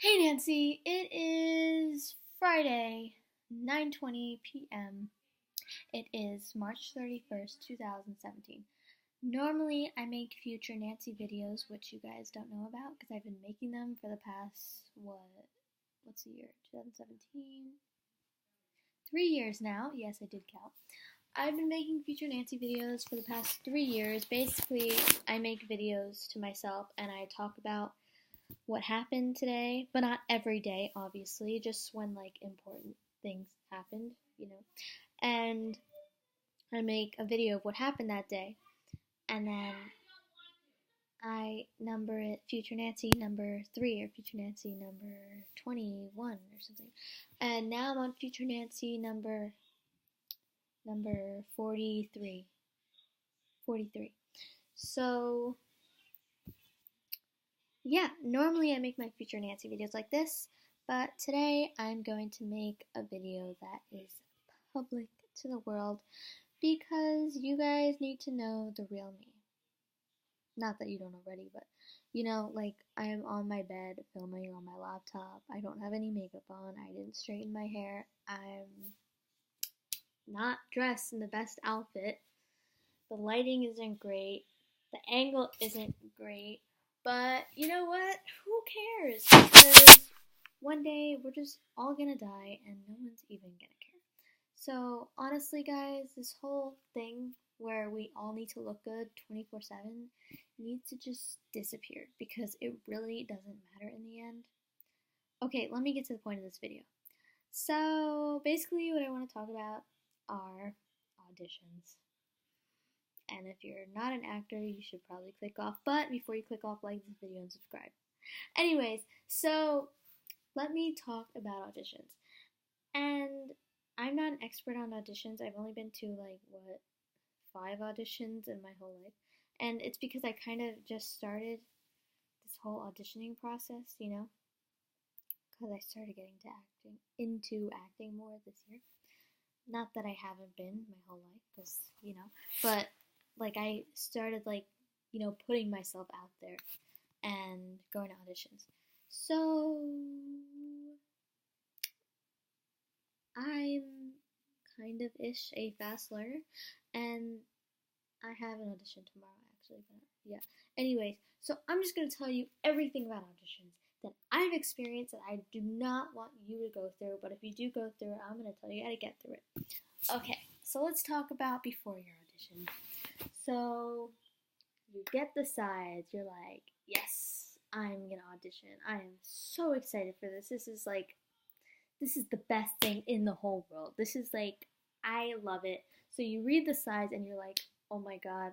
Hey Nancy, it is Friday, 9:20 p.m. It is March 31st, 2017. Normally I make future Nancy videos, which you guys don't know about because I've been making them for the past, what's the year? 2017? 3 years now. Yes, I did count. I've been making future Nancy videos for the past 3 years. Basically, I make videos to myself and I talk about what happened today, but not every day, obviously, just when like important things happened, And I make a video of what happened that day, and then I number it Future Nancy number 3 or Future Nancy number 21 or something. And now I'm on Future Nancy number 43. 43. So yeah, normally I make my Future Nancy videos like this, but today I'm going to make a video that is public to the world because you guys need to know the real me. Not that you don't already, but like I'm on my bed filming on my laptop. I don't have any makeup on. I didn't straighten my hair. I'm not dressed in the best outfit. The lighting isn't great. The angle isn't great. But you know what? Who cares? Because one day we're just all gonna die and no one's even gonna care. So honestly guys, this whole thing where we all need to look good 24/7 needs to just disappear because it really doesn't matter in the end. Okay, let me get to the point of this video. So basically what I want to talk about are auditions. And if you're not an actor, you should probably click off. But before you click off, like this video and subscribe. Anyways, so let me talk about auditions. And I'm not an expert on auditions. I've only been to 5 auditions in my whole life. And it's because I kind of just started this whole auditioning process, because I started getting into acting more this year. Not that I haven't been my whole life, because, but I started putting myself out there and going to auditions. So I'm kind of a fast learner, and I have an audition tomorrow actually, but yeah. Anyways, so I'm just gonna tell you everything about auditions that I've experienced that I do not want you to go through, but if you do go through it, I'm gonna tell you how to get through it. Okay, so let's talk about before your audition. So you get the sides, you're like, yes, I'm gonna audition. I am so excited for this. This is the best thing in the whole world. This is I love it. So you read the sides and you're like, oh my god,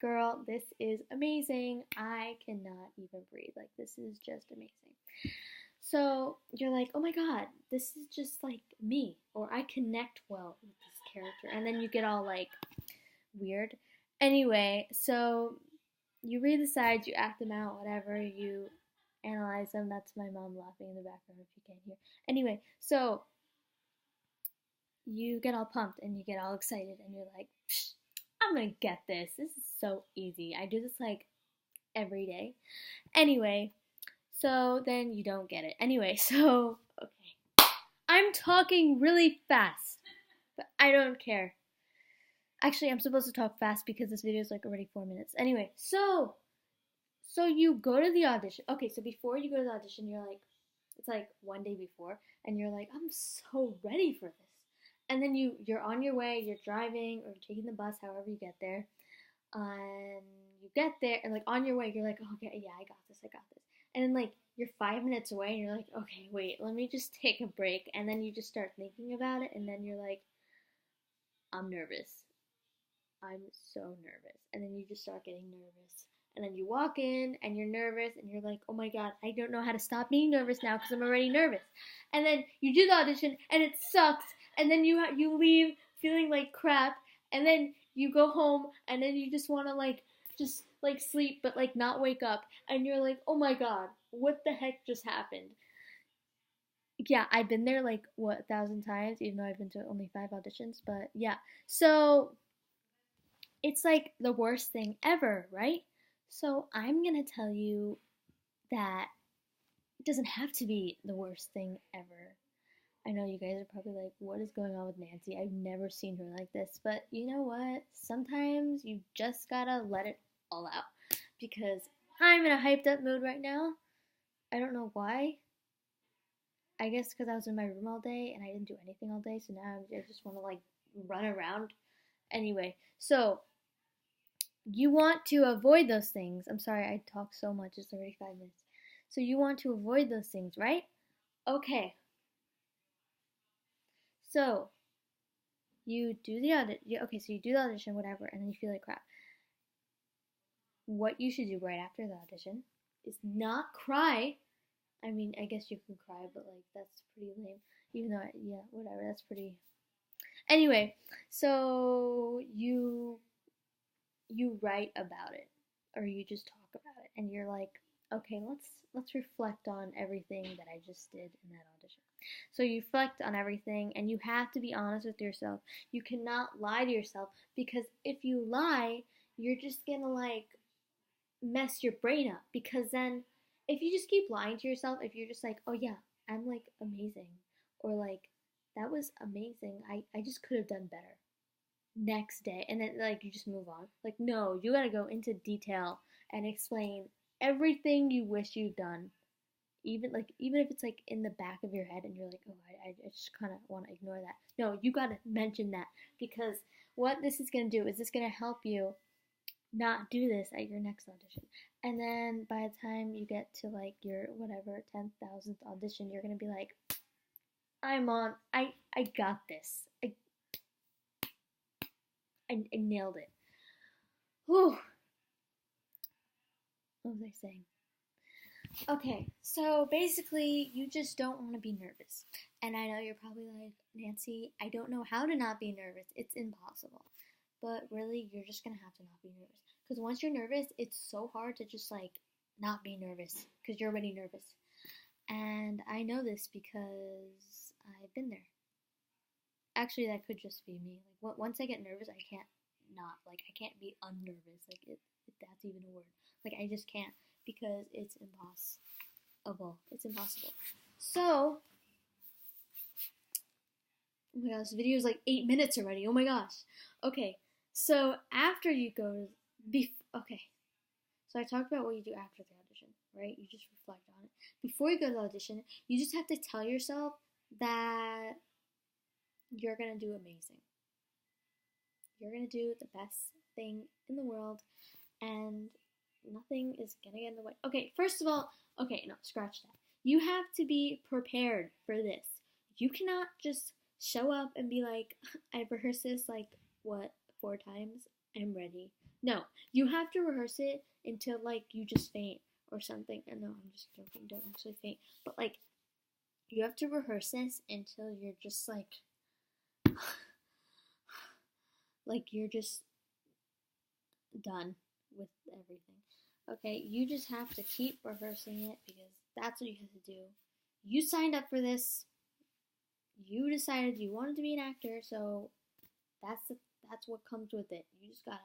girl, this is amazing. I cannot even breathe. This is just amazing. So you're like, oh my god, this is just like me, or I connect well with this character. And then you get all weird. Anyway, so you read the sides, you act them out, whatever, you analyze them. That's my mom laughing in the background if you can't hear. Anyway, so you get all pumped and you get all excited and you're like, I'm gonna get this. This is so easy. I do this every day. Anyway, so then you don't get it. Anyway, so, okay. I'm talking really fast, but I don't care. Actually, I'm supposed to talk fast because this video is already 4 minutes. Anyway, so you go to the audition. Okay, so before you go to the audition, you're it's one day before, and you're like, I'm so ready for this. And then you're on your way, you're driving or taking the bus, however you get there. And you get there, and on your way, you're like, okay, yeah, I got this. And then you're 5 minutes away, and you're like, okay, wait, let me just take a break. And then you just start thinking about it, and then you're like, I'm nervous. I'm so nervous. And then you just start getting nervous. And then you walk in and you're nervous and you're like, oh my god, I don't know how to stop being nervous now because I'm already nervous. And then you do the audition and it sucks. And then you leave feeling like crap. And then you go home and then you just want to sleep but not wake up. And you're like, oh my god, what the heck just happened? Yeah, I've been there 1,000 times, even though I've been to only 5 auditions. But yeah, so it's the worst thing ever, right? So I'm gonna tell you that it doesn't have to be the worst thing ever. I know you guys are probably like, what is going on with Nancy? I've never seen her like this. But you know what? Sometimes you just gotta let it all out. Because I'm in a hyped up mood right now. I don't know why. I guess because I was in my room all day and I didn't do anything all day. So now I just want to like run around. Anyway, so you want to avoid those things. I'm sorry I talk so much. It's already 5 minutes. So you want to avoid those things, right? Okay. So you do the audition. Okay, so you do the audition, whatever, and then you feel like crap. What you should do right after the audition is not cry. I mean, I guess you can cry, but like that's pretty lame. Even though, yeah, whatever. That's pretty. Anyway, so you write about it, or you just talk about it, and you're like, okay, let's reflect on everything that I just did in that audition. So you reflect on everything, and you have to be honest with yourself. You cannot lie to yourself, because if you lie, you're just gonna like mess your brain up. Because then, if you just keep lying to yourself, if you're just like, oh yeah, I'm like amazing, or like that was amazing, I just could have done better next day, and then like you just move on. Like, no, you gotta go into detail and explain everything you wish you'd done, even if it's like in the back of your head and you're like, oh, I just kind of want to ignore that. No, you gotta mention that, because what this is gonna do is this gonna help you not do this at your next audition. And then by the time you get to like your whatever 10,000th audition, you're gonna be like, I got this. I nailed it. Whew. What was I saying? Okay, so basically, you just don't want to be nervous. And I know you're probably like, Nancy, I don't know how to not be nervous. It's impossible. But really, you're just going to have to not be nervous. Because once you're nervous, it's so hard to just like not be nervous. Because you're already nervous. And I know this because I've been there. Actually, that could just be me. Like, once I get nervous, I can't not. Like, I can't be unnervous. Like, if that's even a word. Like, I just can't, because it's impossible. It's impossible. So, oh my gosh, this video is like 8 minutes already. Oh my gosh. Okay, so after you go to, okay. So I talked about what you do after the audition, right? You just reflect on it. Before you go to the audition, you just have to tell yourself that you're going to do amazing. You're going to do the best thing in the world, and nothing is going to get in the way. Okay, first of all, okay, no, scratch that. You have to be prepared for this. You cannot just show up and be like, I've rehearsed this like, 4 times? I'm ready. No, you have to rehearse it until like you just faint or something. And no, I'm just joking, don't actually faint. But like, you have to rehearse this until you're just like you're just done with everything. Okay, you just have to keep rehearsing it, because that's what you have to do. You signed up for this. You decided you wanted to be an actor, so that's what comes with it. You just gotta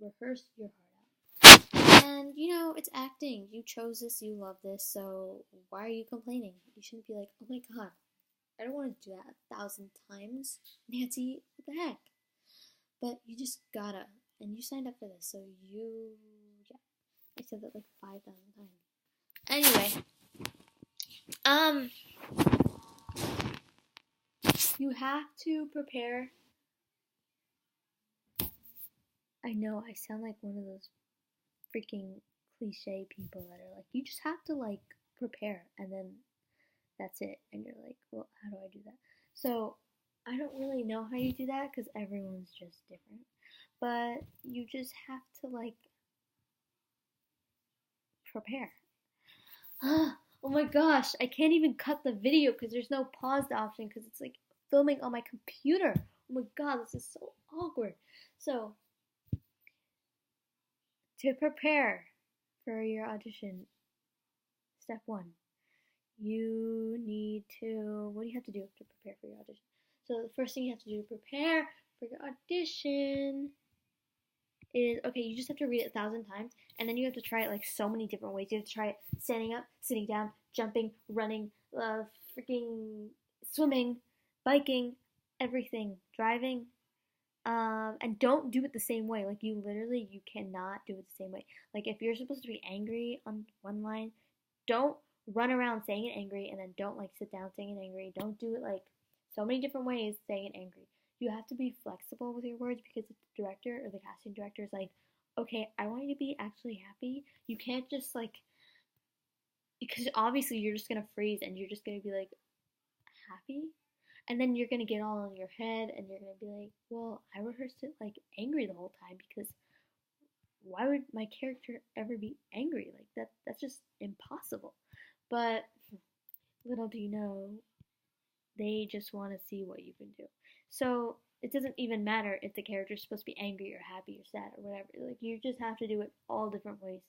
rehearse your heart out. And you know, it's acting. You chose this, you love this, so why are you complaining? You shouldn't be like, oh my god, I don't want to do that 1,000 times. Nancy, what the heck? But you just gotta. And you signed up for this, so yeah. I said that like 5,000 times. Anyway, you have to prepare. I know I sound like one of those freaking cliche people that are like, you just have to like prepare, and then that's it. And you're like, well, how do I do that? So I don't really know how you do that, because everyone's just different. But you just have to like prepare. Oh my gosh, I can't even cut the video because there's no pause option, because it's like filming on my computer. Oh my god, this is so awkward. So, to prepare for your audition, step 1, you need to, what do you have to do to prepare for your audition? So the first thing you have to do to prepare for your audition is, okay, you just have to read it 1,000 times, and then you have to try it like so many different ways. You have to try it standing up, sitting down, jumping, running, freaking swimming, biking, everything, driving. And don't do it the same way. Like, you cannot do it the same way. Like, if you're supposed to be angry on one line, don't run around saying it angry and then don't like sit down saying it angry. Don't do it like so many different ways saying it angry. You have to be flexible with your words, because if the director or the casting director is like, okay, I want you to be actually happy, you can't just like, because obviously you're just gonna freeze and you're just gonna be like, happy, and then you're gonna get all in your head and you're gonna be like, well, I rehearsed it like angry the whole time, because why would my character ever be angry? Like, that's just impossible. But little do you know, they just want to see what you can do. So it doesn't even matter if the character's supposed to be angry or happy or sad or whatever. Like, you just have to do it all different ways.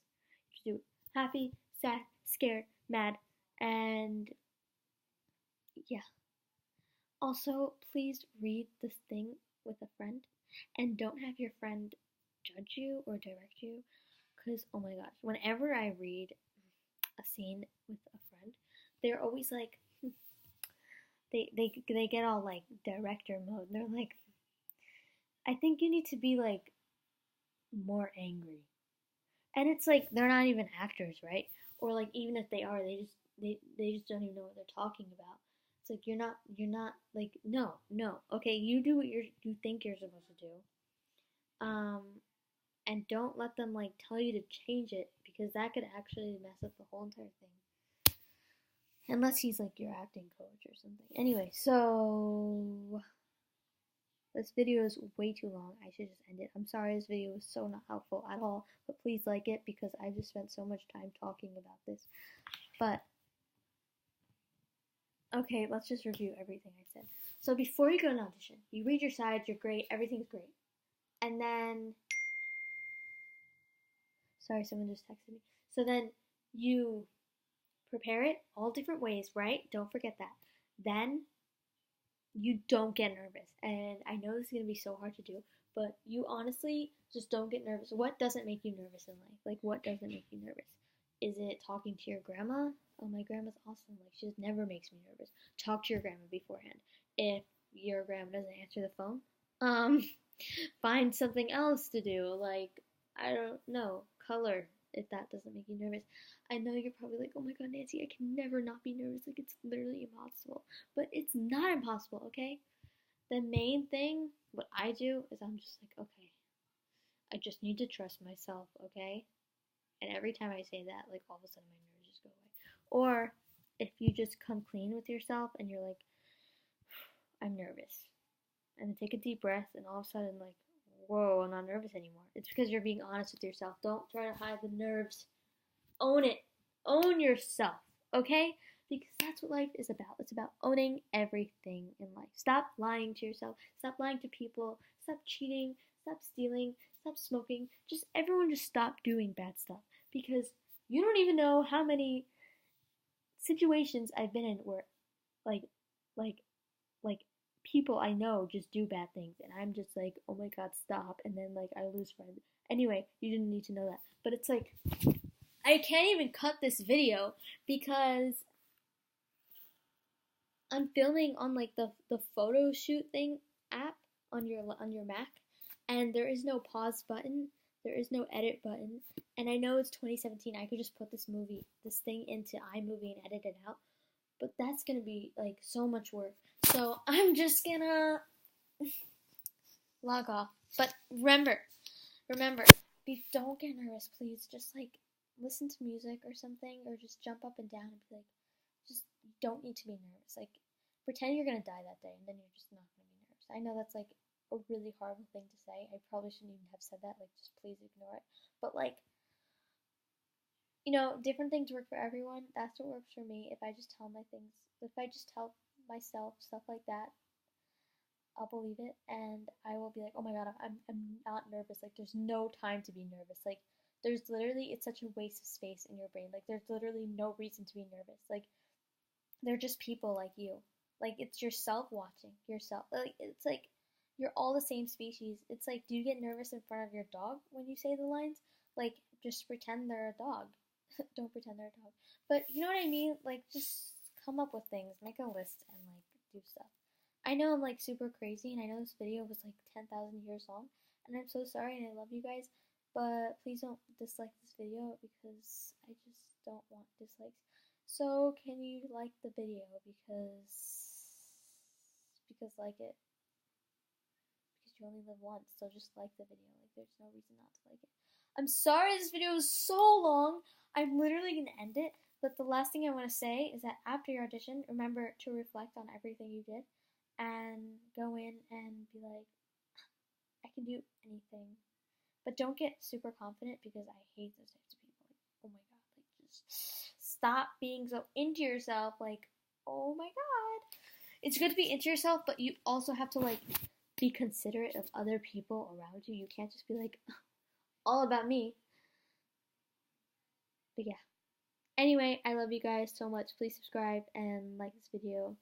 Just do it happy, sad, scared, mad, and yeah. Also, please read this thing with a friend, and don't have your friend judge you or direct you, because oh my gosh, whenever I read a scene with a friend, they're always like, they get all like director mode, and they're like, I think you need to be like more angry, and it's like they're not even actors, right? Or like, even if they are, they just don't even know what they're talking about. It's like, you're not like, no, okay, you do what you think you're supposed to do, and don't let them like tell you to change it, because that could actually mess up the whole entire thing. Unless he's like your acting coach or something. Anyway, so this video is way too long. I should just end it. I'm sorry this video was so not helpful at all, but please like it, because I've just spent so much time talking about this. But okay, let's just review everything I said. So before you go to an audition, you read your sides, you're great, everything's great. And then, sorry, someone just texted me. So then you prepare it all different ways, right? Don't forget that. Then you don't get nervous. And I know this is going to be so hard to do, but you honestly just don't get nervous. What doesn't make you nervous in life? Like, what doesn't make you nervous? Is it talking to your grandma? Oh, my grandma's awesome. Like, she just never makes me nervous. Talk to your grandma beforehand. If your grandma doesn't answer the phone, find something else to do. Like, I don't know, color, if that doesn't make you nervous. I know you're probably like, oh my god, Nancy, I can never not be nervous. Like, it's literally impossible. But it's not impossible, okay? The main thing, what I do, is I'm just like, okay, I just need to trust myself, okay? And every time I say that, like, all of a sudden my nerves just go away. Or if you just come clean with yourself and you're like, I'm nervous, and then take a deep breath, and all of a sudden, like, whoa, I'm not nervous anymore. It's because you're being honest with yourself. Don't try to hide the nerves. Own it. Own yourself, okay? Because that's what life is about. It's about owning everything in life. Stop lying to yourself. Stop lying to people. Stop cheating. Stop stealing. Stop smoking. Everyone just stop doing bad stuff. Because you don't even know how many situations I've been in where, like, people I know just do bad things, and I'm just like, oh my god, stop, and then like I lose friends. Anyway, you didn't need to know that, but it's like, I can't even cut this video because I'm filming on like the photo shoot thing app on your Mac, and there is no pause button, there is no edit button, and I know it's 2017. I could just put this thing into iMovie and edit it out, but that's gonna be like so much work. So I'm just gonna log off. But remember, don't get nervous, please. Just like listen to music or something, or just jump up and down and be like, just, you don't need to be nervous. Like, pretend you're gonna die that day, and then you're just not gonna be nervous. I know that's like a really horrible thing to say. I probably shouldn't even have said that. Like, just please ignore it. But like, you know, different things work for everyone. That's what works for me. If I just tell myself stuff like that, I'll believe it, and I will be like, oh my god, I'm not nervous. Like, there's no time to be nervous. Like, there's literally, it's such a waste of space in your brain. Like, there's literally no reason to be nervous. Like, they're just people like you. Like, it's yourself watching yourself. Like, it's like you're all the same species. It's like, do you get nervous in front of your dog when you say the lines? Like, just pretend they're a dog. Don't pretend they're a dog. But you know what I mean? Like, just come up with things, make a list, and like do stuff. I know I'm like super crazy, and I know this video was like 10,000 years long, and I'm so sorry, and I love you guys, but please don't dislike this video because I just don't want dislikes. So can you like the video because like it because you only live once, so just like the video. Like there's no reason not to like it. I'm sorry this video is so long. I'm literally gonna end it, but the last thing I want to say is that after your audition, remember to reflect on everything you did and go in and be like, I can do anything. But don't get super confident because I hate those types of people. Like, oh my god, like just stop being so into yourself. Like, oh my god. It's good to be into yourself, but you also have to like be considerate of other people around you. You can't just be like all about me. But yeah. Anyway, I love you guys so much. Please subscribe and like this video.